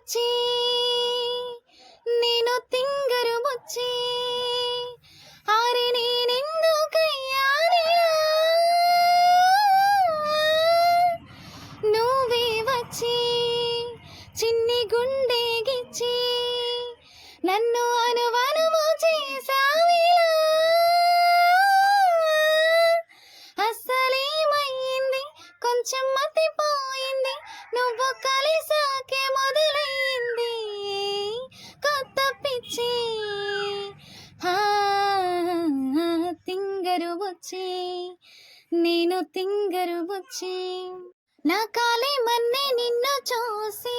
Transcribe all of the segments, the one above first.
వచ్చి నేను తింగరు వచ్చి ఆరి నేనెందుకయ్యానిలా నువ్వే వచ్చి చిన్ని గుండె గిచ్చి నన్ను అనువనువు చేసావిలా అస్సలేమయ్యింది కొంచెం మతిపోయింది నువ్వు కలిసాకే మొదలైంది కొత్త పిచ్చి తింగరు వచ్చి నేను తింగరు వచ్చి నా కాలే మన్నే నిన్ను చూసి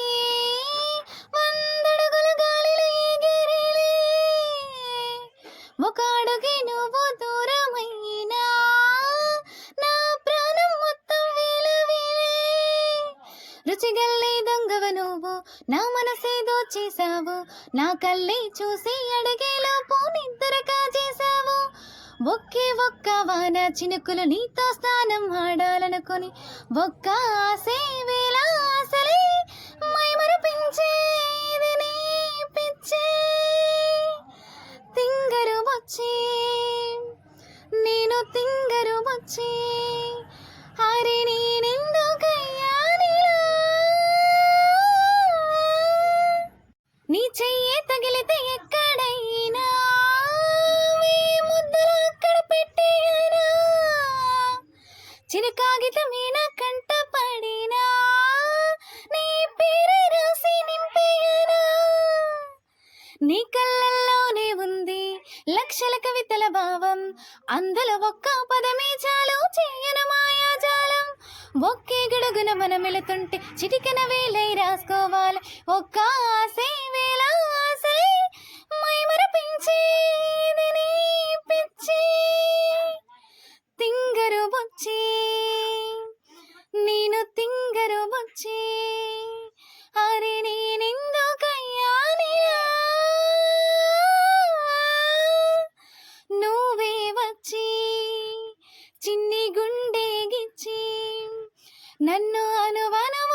వందడుగుల గాలిలో ఎగిరిలే ఒక అడుగే నువ్వు దూరమైనా నా ప్రాణం మొత్తం విలవిలే రుచిగల్లే దొంగవ నువ్వు నా మనసే దోచేశావు నా కళ్ళే చూసి అడిగేలోపు నిద్ర కాజేశావు ఒకే ఒక్క వాన చినుకులు నీతో స్నానం ఆడాలనుకొని ఒక్క ఆసే వేళ ఆశలే మైమరిపించేది నీ పిచ్చే తింగరు వచ్చి నేను తింగరు వచ్చి అరే నేనెందుకయ్యానిలా నీ చెయ్యే తగిలితే ఎక్కడైనా ముద్దలు అక్కడ పెట్టేయనా చిరకాగితమే నా కంట పడినా నీ పేరే రాసి నింపేయనా నీ కళ్ళల్లోనే ఉంది లక్షల కవితల భావం అందులో ఒక్క పదమే చాలు చేయను మాయాజాలం ఒకే గడుగున మనం వెళుతుంటే చిటికెన వేలై రాసుకోవాలి ఒక్క ఆసే వేళ ఆసే మైమరిపించేది నీ పిచ్చి తింగరు వచ్చి నేను తింగరు వచ్చి అరే నేనెందుకయ్యానిలా నువ్వే వచ్చి చిన్ని గుండె గిచ్చి నన్ను అనువనువు